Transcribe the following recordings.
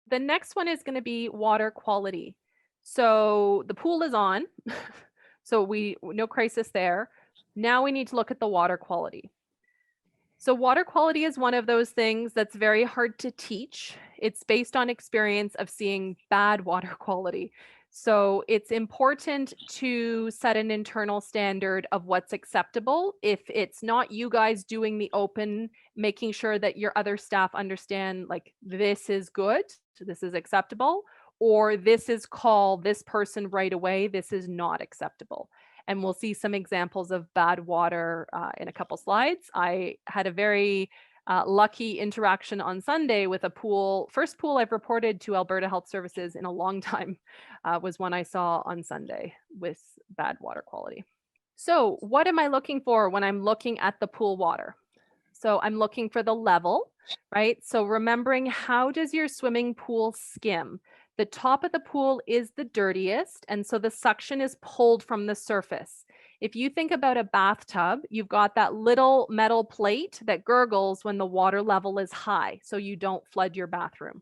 The next one is going to be water quality. So the pool is on. So we no crisis there. Now we need to look at the water quality. So water quality is one of those things that's very hard to teach. It's based on experience of seeing bad water quality. So it's important to set an internal standard of what's acceptable. If it's not you guys doing the open, making sure that your other staff understand like this is good, this is acceptable, or this is call this person right away, this is not acceptable. And we'll see some examples of bad water in a couple slides. I had a very lucky interaction on Sunday with a pool. First pool I've reported to Alberta Health Services in a long time was one I saw on Sunday with bad water quality. So what am I looking for when I'm looking at the pool water? So I'm looking for the level, right? So remembering, how does your swimming pool skim? The top of the pool is the dirtiest, and so the suction is pulled from the surface. If you think about a bathtub, you've got that little metal plate that gurgles when the water level is high, so you don't flood your bathroom.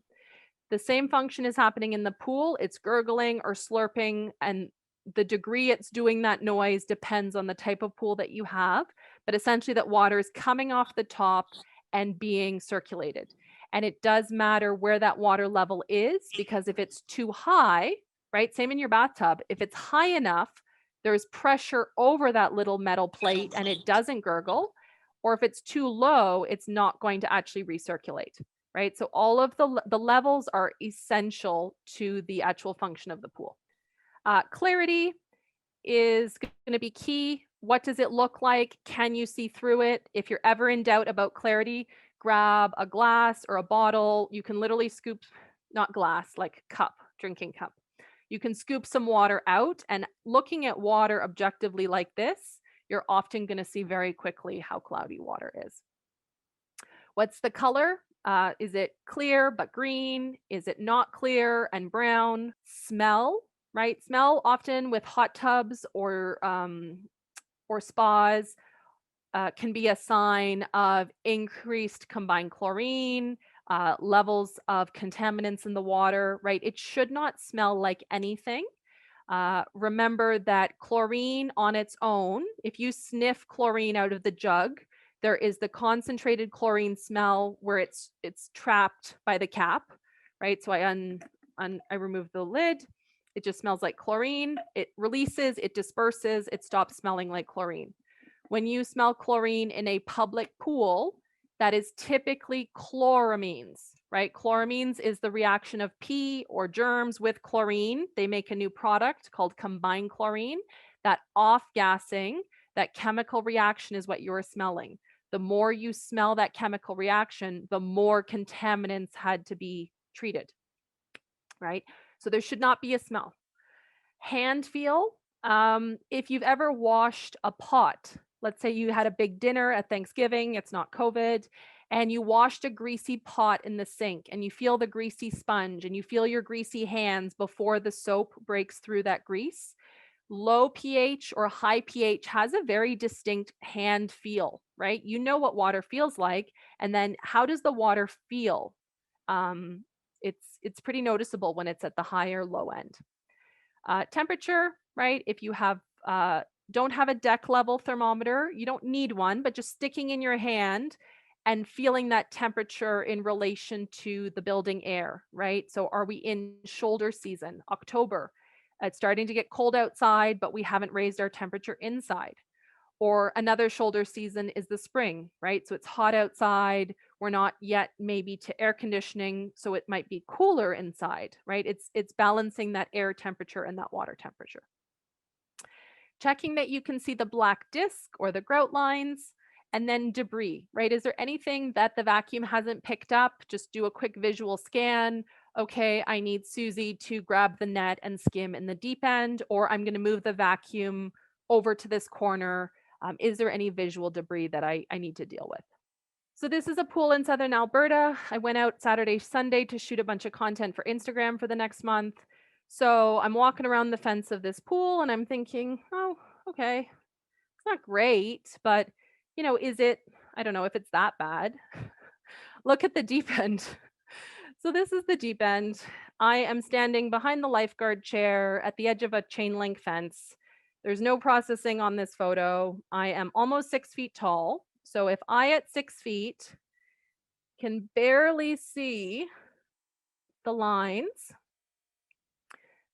The same function is happening in the pool. It's gurgling or slurping, and the degree it's doing that noise depends on the type of pool that you have. But essentially, that water is coming off the top and being circulated. And it does matter where that water level is, because if it's too high, right, same in your bathtub, if it's high enough, there's pressure over that little metal plate and it doesn't gurgle. Or if it's too low, it's not going to actually recirculate, right? So all of the levels are essential to the actual function of the pool. Clarity is going to be key. What does it look like? Can you see through it? If you're ever in doubt about clarity, grab a glass or a bottle. You can literally scoop, not glass, like cup, drinking cup. You can scoop some water out, and looking at water objectively like this, you're often going to see very quickly how cloudy water is. What's the color? Is it clear but green? Is it not clear and brown? Smell, right? Smell often with hot tubs or spas can be a sign of increased combined chlorine, levels of contaminants in the water, right? It should not smell like anything. Remember that chlorine on its own, if you sniff chlorine out of the jug, there is the concentrated chlorine smell where it's trapped by the cap, right? So I remove the lid. It just smells like chlorine. It releases, it disperses, it stops smelling like chlorine. When you smell chlorine in a public pool, that is typically chloramines, right? Chloramines is the reaction of pee or germs with chlorine. They make a new product called combined chlorine. That off-gassing, that chemical reaction is what you're smelling. The more you smell that chemical reaction, the more contaminants had to be treated, right? So there should not be a smell. Hand feel, if you've ever washed a pot, let's say you had a big dinner at Thanksgiving, it's not COVID, and you washed a greasy pot in the sink and you feel the greasy sponge and you feel your greasy hands before the soap breaks through that grease. Low pH or high pH has a very distinct hand feel, right? You know what water feels like, and then how does the water feel? It's pretty noticeable when it's at the high or low end. Temperature, right? If you have don't have a deck level thermometer, you don't need one, but just sticking in your hand and feeling that temperature in relation to the building air, right? So are we in shoulder season, October? It's starting to get cold outside, but we haven't raised our temperature inside. Or another shoulder season is the spring, right? So it's hot outside. We're not yet maybe to air conditioning, so it might be cooler inside, right? It's balancing that air temperature and that water temperature. Checking that you can see the black disc or the grout lines, and then debris, right? Is there anything that the vacuum hasn't picked up? Just do a quick visual scan. Okay, I need Susie to grab the net and skim in the deep end, or I'm going to move the vacuum over to this corner. Is there any visual debris that I need to deal with? So this is a pool in southern Alberta. I went out Saturday, Sunday to shoot a bunch of content for Instagram for the next month. So I'm walking around the fence of this pool and I'm thinking, oh, okay, it's not great, but is it, I don't know if it's that bad. Look at the deep end. So this is the deep end. I am standing behind the lifeguard chair at the edge of a chain link fence. There's no processing on this photo. I am almost 6 feet tall. So if I at 6 feet can barely see the lines,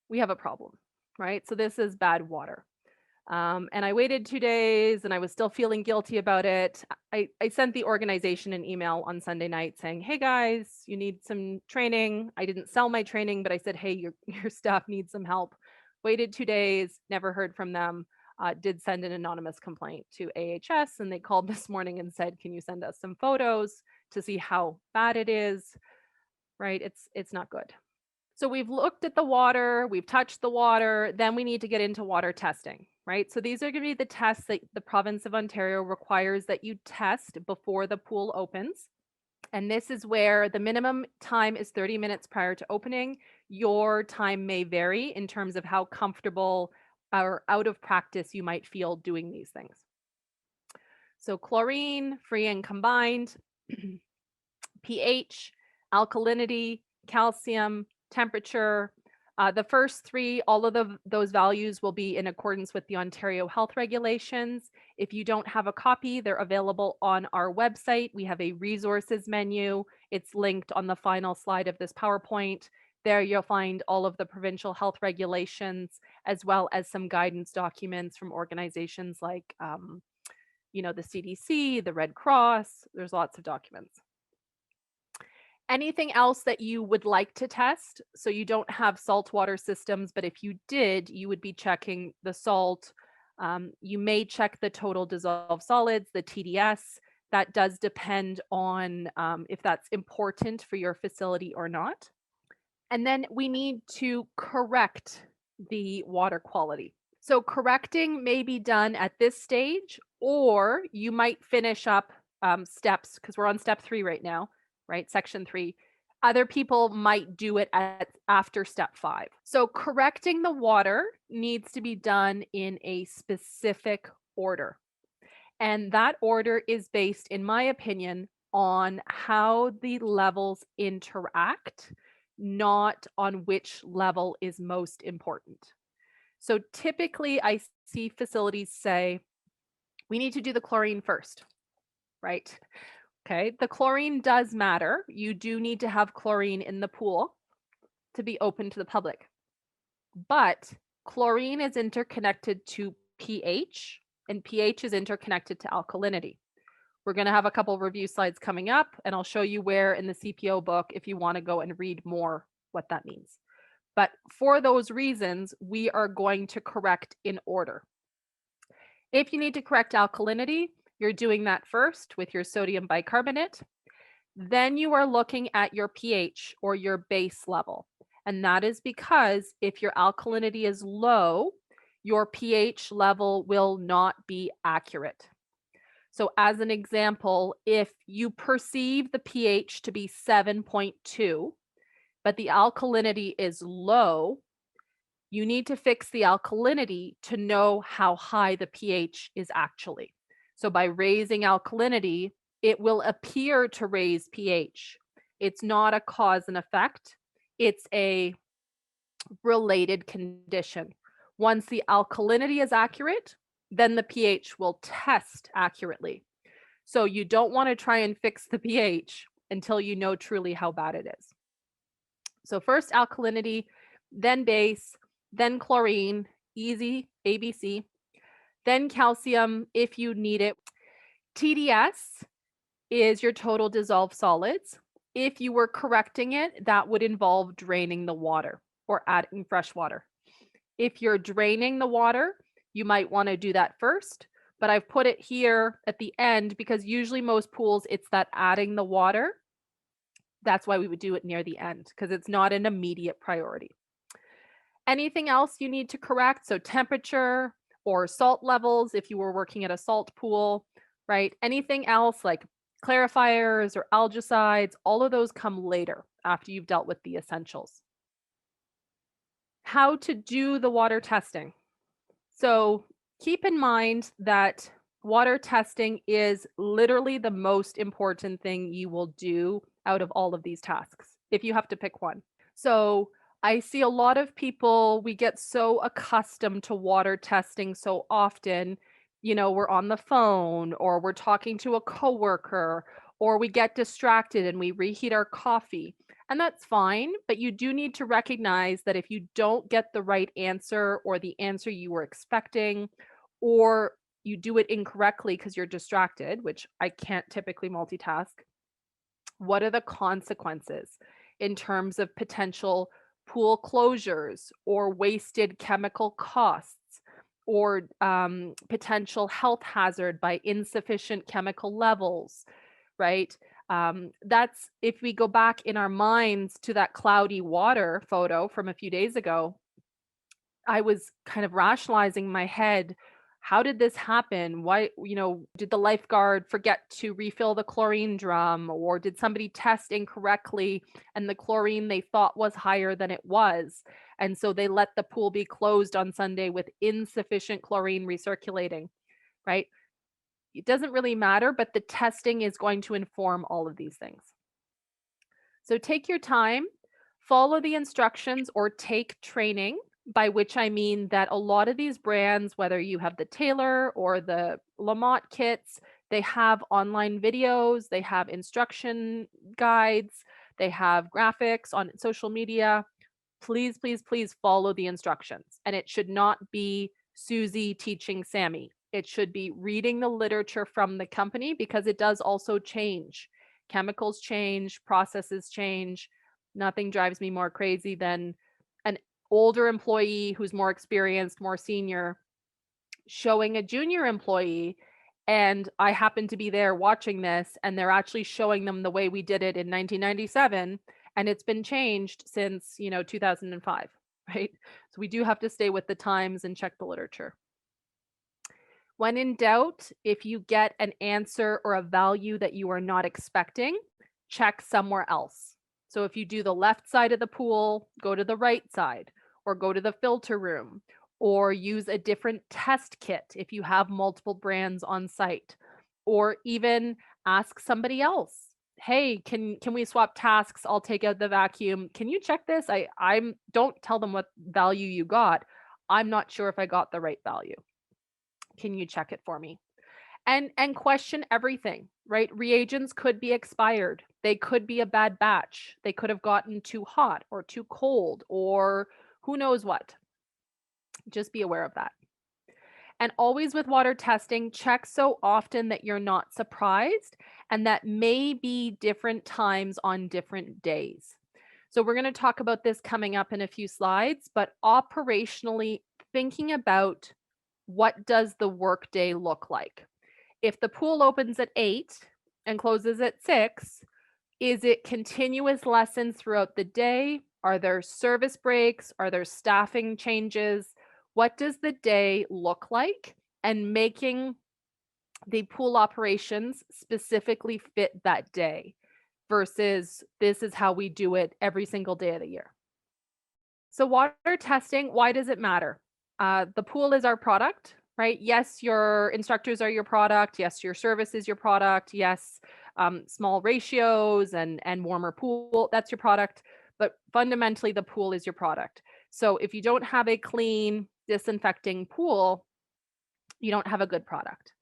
we have a problem, right? So this is bad water. And I waited 2 days and I was still feeling guilty about it. I sent the organization an email on Sunday night saying, hey guys, you need some training. I didn't sell my training, but I said, hey, your staff needs some help. Waited 2 days, never heard from them. Did send an anonymous complaint to AHS and they called this morning and said, can you send us some photos to see how bad it is? Right? It's not good. So we've looked at the water, we've touched the water, then we need to get into water testing, right? So these are going to be the tests that the province of Ontario requires that you test before the pool opens. And this is where the minimum time is 30 minutes prior to opening. Your time may vary in terms of how comfortable or out of practice you might feel doing these things. So chlorine, free and combined, pH, alkalinity, calcium, temperature. The first three, all of those values will be in accordance with the Ontario health regulations. If you don't have a copy, they're available on our website. We have a resources menu. It's linked on the final slide of this PowerPoint. There you'll find all of the provincial health regulations, as well as some guidance documents from organizations like, the CDC, the Red Cross. There's lots of documents. Anything else that you would like to test? So you don't have saltwater systems, but if you did, you would be checking the salt. You may check the total dissolved solids, the TDS. That does depend on if that's important for your facility or not. And then we need to correct the water quality. So correcting may be done at this stage, or you might finish up steps, because we're on step 3 right now, right? Section 3. Other people might do it after step 5. So correcting the water needs to be done in a specific order. And that order is based, in my opinion, on how the levels interact, not on which level is most important. So typically I see facilities say, we need to do the chlorine first, right? Okay, the chlorine does matter. You do need to have chlorine in the pool to be open to the public. But chlorine is interconnected to pH, and pH is interconnected to alkalinity. We're going to have a couple review slides coming up, and I'll show you where in the CPO book if you want to go and read more what that means. But for those reasons, we are going to correct in order. If you need to correct alkalinity, you're doing that first with your sodium bicarbonate. Then you are looking at your pH or your base level. And that is because if your alkalinity is low, your pH level will not be accurate. So as an example, if you perceive the pH to be 7.2, but the alkalinity is low, you need to fix the alkalinity to know how high the pH is actually. So by raising alkalinity, it will appear to raise pH. It's not a cause and effect. It's a related condition. Once the alkalinity is accurate, then the pH will test accurately. So you don't want to try and fix the pH until you know truly how bad it is. So first alkalinity, then base, then chlorine, easy, ABC, then calcium if you need it. TDS is your total dissolved solids. If you were correcting it, that would involve draining the water or adding fresh water. If you're draining the water, you might want to do that first, but I've put it here at the end because usually most pools, it's that adding the water. That's why we would do it near the end, because it's not an immediate priority. Anything else you need to correct? So temperature or salt levels, if you were working at a salt pool, right? Anything else like clarifiers or algicides, all of those come later after you've dealt with the essentials. How to do the water testing. So keep in mind that water testing is literally the most important thing you will do out of all of these tasks. if you have to pick one. So I see a lot of people, we get so accustomed to water testing so often. We're on the phone or we're talking to a coworker or we get distracted and we reheat our coffee. And that's fine, but you do need to recognize that if you don't get the right answer or the answer you were expecting, or you do it incorrectly because you're distracted, which I can't typically multitask, what are the consequences in terms of potential pool closures or wasted chemical costs or potential health hazard by insufficient chemical levels, right? That's if we go back in our minds to that cloudy water photo from a few days ago. I was kind of rationalizing in my head, how did this happen? Why, did the lifeguard forget to refill the chlorine drum, or did somebody test incorrectly and the chlorine they thought was higher than it was? And so they let the pool be closed on Sunday with insufficient chlorine recirculating, right? It doesn't really matter, but the testing is going to inform all of these things. So take your time, follow the instructions, or take training, by which I mean that a lot of these brands, whether you have the Taylor or the Lamont kits, they have online videos, they have instruction guides, they have graphics on social media. Please, please, please follow the instructions. And it should not be Susie teaching Sammy. It should be reading the literature from the company, because it does also change. Chemicals change, processes change. Nothing drives me more crazy than an older employee who's more experienced, more senior, showing a junior employee, and I happen to be there watching this, and they're actually showing them the way we did it in 1997, and it's been changed since 2005, right? So we do have to stay with the times and check the literature. When in doubt, if you get an answer or a value that you are not expecting, check somewhere else. So if you do the left side of the pool, go to the right side, or go to the filter room, or use a different test kit if you have multiple brands on site, or even ask somebody else. Hey, can we swap tasks? I'll take out the vacuum. Can you check this? I'm don't tell them what value you got. I'm not sure if I got the right value. Can you check it for me? And question everything, right? Reagents could be expired. They could be a bad batch. They could have gotten too hot or too cold or who knows what. Just be aware of that. And always with water testing, check so often that you're not surprised, and that may be different times on different days. So we're going to talk about this coming up in a few slides, but operationally thinking about, what does the workday look like? If the pool opens at 8 and closes at 6, is it continuous lessons throughout the day? Are there service breaks? Are there staffing changes? What does the day look like? And making the pool operations specifically fit that day versus this is how we do it every single day of the year. So water testing, why does it matter? The pool is our product, right? Yes, your instructors are your product. Yes, your service is your product. Yes, small ratios and warmer pool, that's your product. But fundamentally, the pool is your product. So if you don't have a clean, disinfecting pool, you don't have a good product.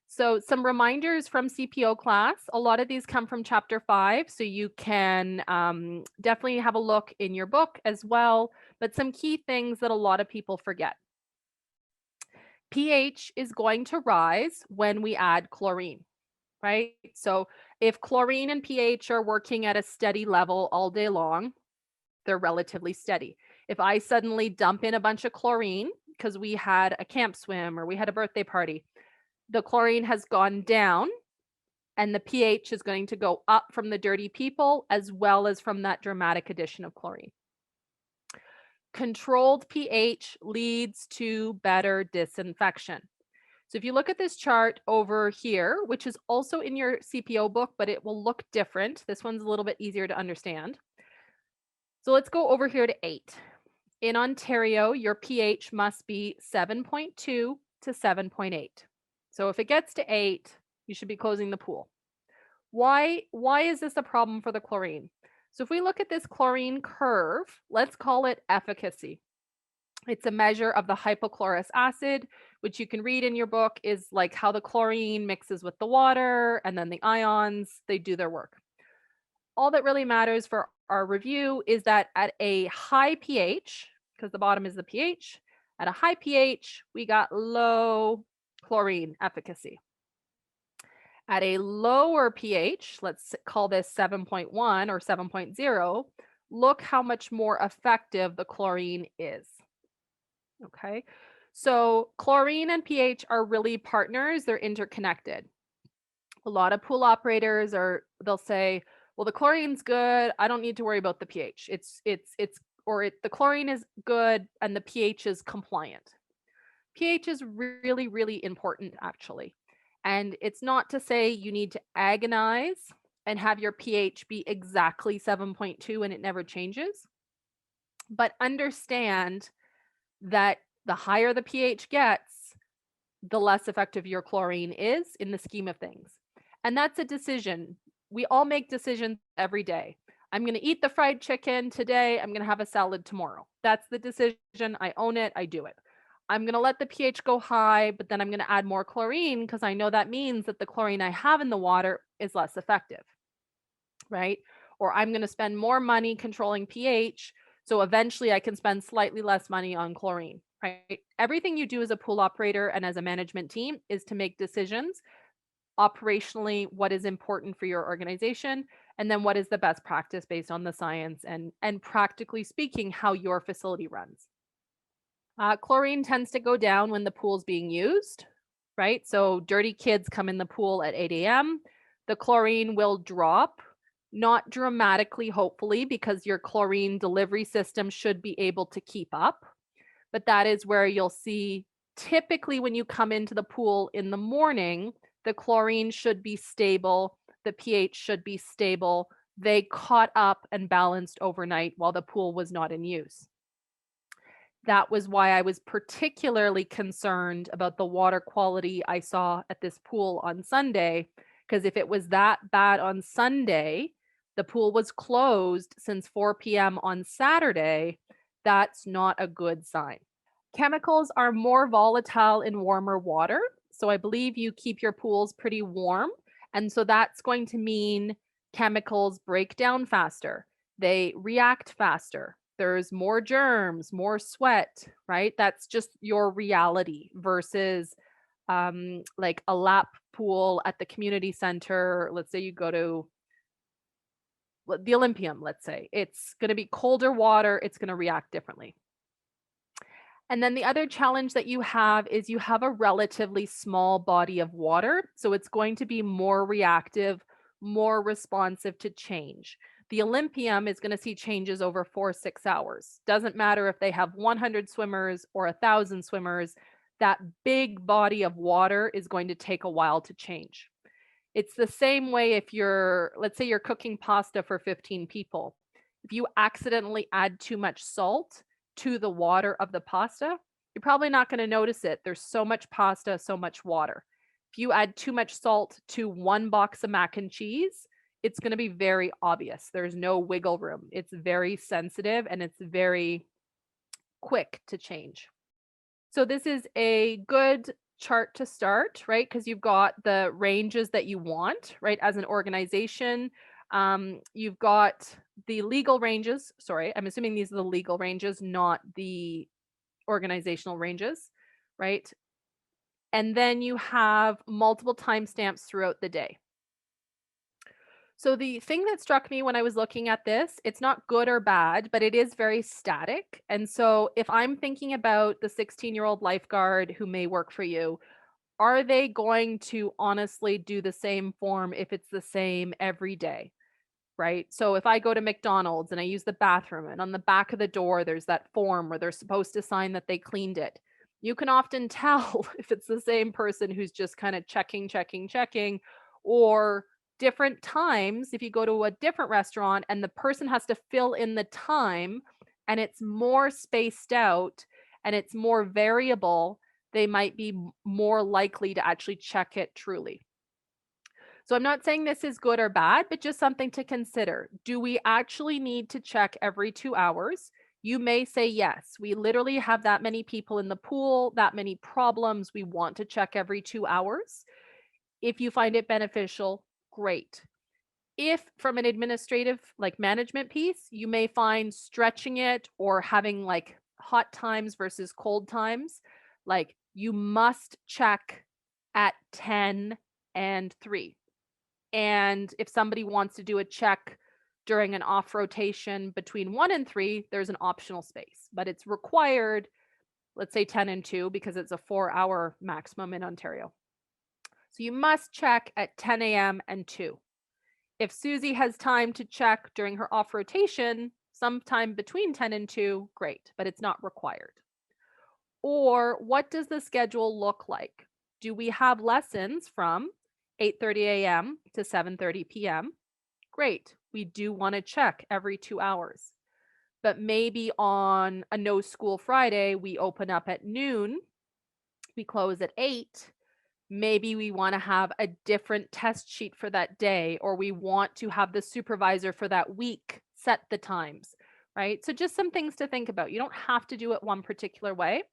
So some reminders from CPO class. A lot of these come from chapter 5, so you can definitely have a look in your book as well. But some key things that a lot of people forget. pH is going to rise when we add chlorine, right? So if chlorine and pH are working at a steady level all day long, they're relatively steady. If I suddenly dump in a bunch of chlorine because we had a camp swim or we had a birthday party, the chlorine has gone down and the pH is going to go up from the dirty people as well as from that dramatic addition of chlorine. Controlled pH leads to better disinfection. So if you look at this chart over here, which is also in your CPO book, but it will look different. This one's a little bit easier to understand. So let's go over here to 8. In Ontario, your pH must be 7.2 to 7.8. So if it gets to 8, you should be closing the pool. Why is this a problem for the chlorine? So if we look at this chlorine curve, let's call it efficacy. It's a measure of the hypochlorous acid, which you can read in your book is like how the chlorine mixes with the water and then the ions, they do their work. All that really matters for our review is that at a high pH, because the bottom is the pH, at a high pH, we got low chlorine efficacy. At a lower pH, let's call this 7.1 or 7.0, look how much more effective the chlorine is. Okay, so chlorine and pH are really partners, they're interconnected. A lot of pool operators they'll say, well, the chlorine's good, I don't need to worry about the pH. The chlorine is good and the pH is compliant. pH is really, really important actually. And it's not to say you need to agonize and have your pH be exactly 7.2 and it never changes, but understand that the higher the pH gets, the less effective your chlorine is in the scheme of things. And that's a decision. We all make decisions every day. I'm going to eat the fried chicken today. I'm going to have a salad tomorrow. That's the decision. I own it. I do it. I'm going to let the pH go high, but then I'm going to add more chlorine because I know that means that the chlorine I have in the water is less effective, right? Or I'm going to spend more money controlling pH. So eventually I can spend slightly less money on chlorine, right? Everything you do as a pool operator and as a management team is to make decisions operationally, what is important for your organization, and then what is the best practice based on the science and practically speaking, how your facility runs. Chlorine tends to go down when the pool's being used, right? So dirty kids come in the pool at 8 a.m. The chlorine will drop, not dramatically, hopefully, because your chlorine delivery system should be able to keep up. But that is where you'll see typically when you come into the pool in the morning, the chlorine should be stable, the pH should be stable. They caught up and balanced overnight while the pool was not in use. That was why I was particularly concerned about the water quality I saw at this pool on Sunday, because if it was that bad on Sunday, the pool was closed since 4 p.m. on Saturday. That's not a good sign. Chemicals are more volatile in warmer water. So I believe you keep your pools pretty warm. And so that's going to mean chemicals break down faster. They react faster. There's more germs, more sweat, right? That's just your reality versus like a lap pool at the community center. Let's say you go to the Olympium, let's say. It's going to be colder water. It's going to react differently. And then the other challenge that you have is you have a relatively small body of water. So it's going to be more reactive, more responsive to change. The Olympium is going to see changes over 4-6 hours. Doesn't matter if they have 100 swimmers or 1,000 swimmers, that big body of water is going to take a while to change. It's the same way if let's say you're cooking pasta for 15 people. If you accidentally add too much salt to the water of the pasta, you're probably not going to notice it. There's so much pasta, so much water. If you add too much salt to one box of mac and cheese, it's going to be very obvious. There's no wiggle room. It's very sensitive and it's very quick to change. So this is a good chart to start, right? Because you've got the ranges that you want, right? As an organization, you've got the legal ranges. Sorry, I'm assuming these are the legal ranges, not the organizational ranges, right? And then you have multiple timestamps throughout the day. So the thing that struck me when I was looking at this, it's not good or bad, but it is very static. And so if I'm thinking about the 16-year-old lifeguard who may work for you, are they going to honestly do the same form if it's the same every day? Right? So if I go to McDonald's and I use the bathroom and on the back of the door, there's that form where they're supposed to sign that they cleaned it. You can often tell if it's the same person who's just kind of checking, or different times. If you go to a different restaurant and the person has to fill in the time and it's more spaced out and it's more variable, they might be more likely to actually check it truly. So I'm not saying this is good or bad, but just something to consider. Do we actually need to check every 2 hours? You may say yes. We literally have that many people in the pool, that many problems. We want to check every 2 hours. If you find it beneficial, great. If from an administrative, like management piece, you may find stretching it or having like hot times versus cold times, like you must check at 10 and 3. And if somebody wants to do a check during an off rotation between 1 and 3, there's an optional space, but it's required, let's say 10 and 2, because it's a 4-hour maximum in Ontario. So you must check at 10 a.m. and 2. If Susie has time to check during her off rotation, sometime between 10 and 2, great, but it's not required. Or what does the schedule look like? Do we have lessons from 8:30 a.m. to 7:30 p.m.? Great. We do want to check every 2 hours. But maybe on a no school Friday, we open up at noon, we close at 8. Maybe we want to have a different test sheet for that day, or we want to have the supervisor for that week set the times, right? So just some things to think about. You don't have to do it one particular way.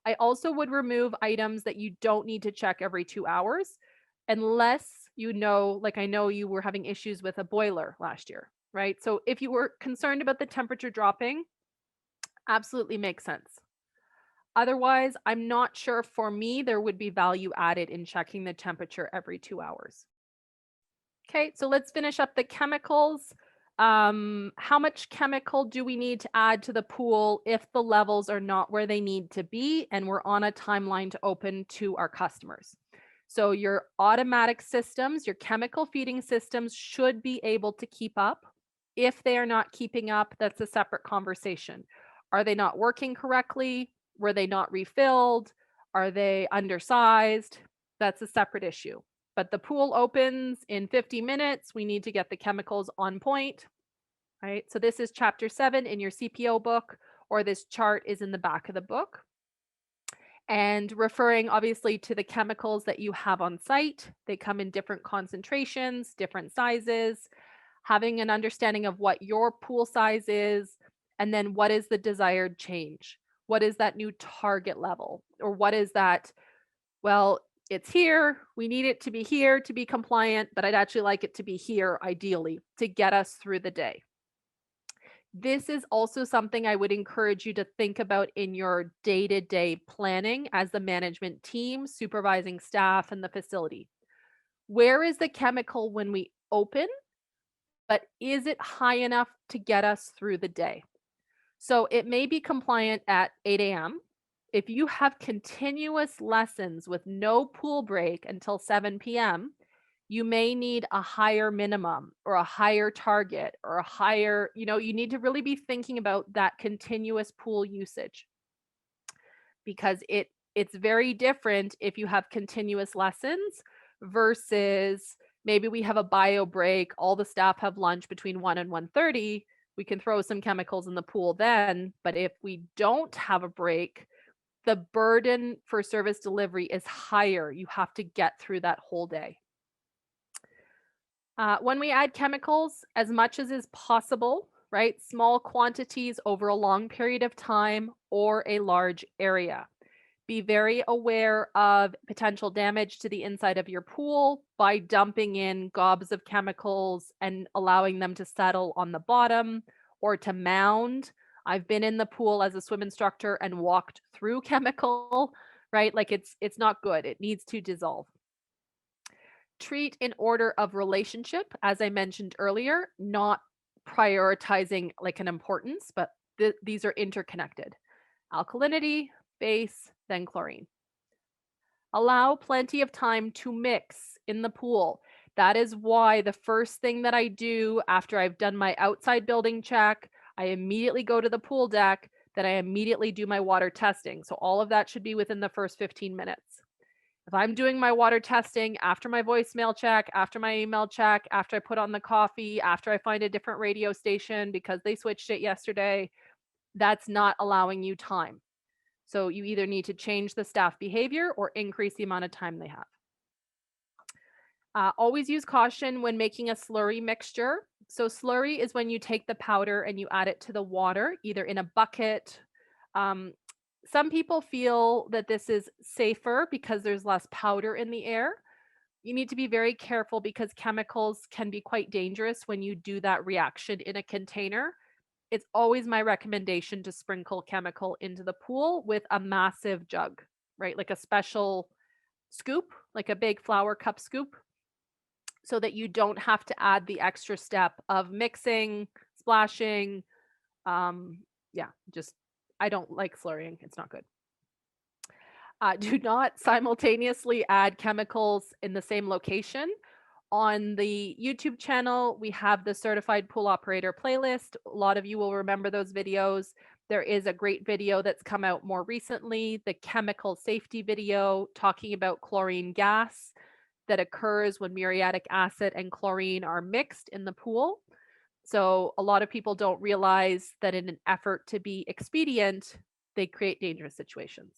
I also would remove items that you don't need to check every 2 hours, unless you know, like I know you were having issues with a boiler last year, right? So if you were concerned about the temperature dropping, absolutely makes sense. Otherwise, I'm not sure for me there would be value added in checking the temperature every 2 hours. Okay, so let's finish up the chemicals. How much chemical do we need to add to the pool if the levels are not where they need to be and we're on a timeline to open to our customers? So your automatic systems, your chemical feeding systems should be able to keep up. If they are not keeping up, that's a separate conversation. Are they not working correctly? Were they not refilled? Are they undersized? That's a separate issue. But the pool opens in 50 minutes. We need to get the chemicals on point, right? So this is chapter 7 in your CPO book, or this chart is in the back of the book. And referring obviously to the chemicals that you have on site, they come in different concentrations, different sizes, having an understanding of what your pool size is, and then what is the desired change? What is that new target level? Or what is that, well, it's here, we need it to be here to be compliant, but I'd actually like it to be here ideally to get us through the day. This is also something I would encourage you to think about in your day-to-day planning as the management team, supervising staff and the facility. Where is the chemical when we open, but is it high enough to get us through the day? So it may be compliant at 8 a.m. If you have continuous lessons with no pool break until 7 p.m., you may need a higher minimum or a higher target or a higher, you need to really be thinking about that continuous pool usage, because it's very different if you have continuous lessons versus maybe we have a bio break, all the staff have lunch between 1 and 1:30. We can throw some chemicals in the pool then, but if we don't have a break, the burden for service delivery is higher. You have to get through that whole day. When we add chemicals, as much as is possible, right? Small quantities over a long period of time or a large area. Be very aware of potential damage to the inside of your pool by dumping in gobs of chemicals and allowing them to settle on the bottom or to mound. I've been in the pool as a swim instructor and walked through chemical, right? Like it's not good. It needs to dissolve. Treat in order of relationship, as I mentioned earlier, not prioritizing like an importance, but these are interconnected. Alkalinity, base, then chlorine. Allow plenty of time to mix in the pool. That is why the first thing that I do after I've done my outside building check, I immediately go to the pool deck, then I immediately do my water testing. So all of that should be within the first 15 minutes. If I'm doing my water testing after my voicemail check, after my email check, after I put on the coffee, after I find a different radio station because they switched it yesterday, that's not allowing you time. So you either need to change the staff behavior or increase the amount of time they have. Always use caution when making a slurry mixture. So, slurry is when you take the powder and you add it to the water, either in a bucket. Um, some people feel that this is safer because there's less powder in the air. You need to be very careful because chemicals can be quite dangerous when you do that reaction in a container. It's always my recommendation to sprinkle chemical into the pool with a massive jug, right? Like a special scoop, like a big flower cup scoop, so that you don't have to add the extra step of mixing, splashing. Um, yeah, just I don't like slurrying. It's not good. Do not simultaneously add chemicals in the same location. On the YouTube channel, we have the Certified Pool Operator playlist. A lot of you will remember those videos. There is a great video that's come out more recently, the chemical safety video talking about chlorine gas that occurs when muriatic acid and chlorine are mixed in the pool. So a lot of people don't realize that in an effort to be expedient, they create dangerous situations.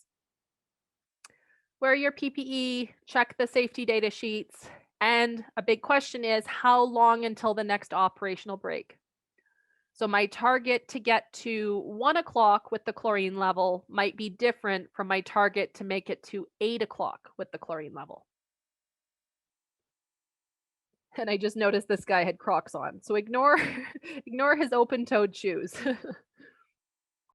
Wear your PPE, check the safety data sheets, and a big question is how long until the next operational break? So my target to get to 1 o'clock with the chlorine level might be different from my target to make it to 8 o'clock with the chlorine level. And I just noticed this guy had Crocs on. So ignore ignore his open-toed shoes.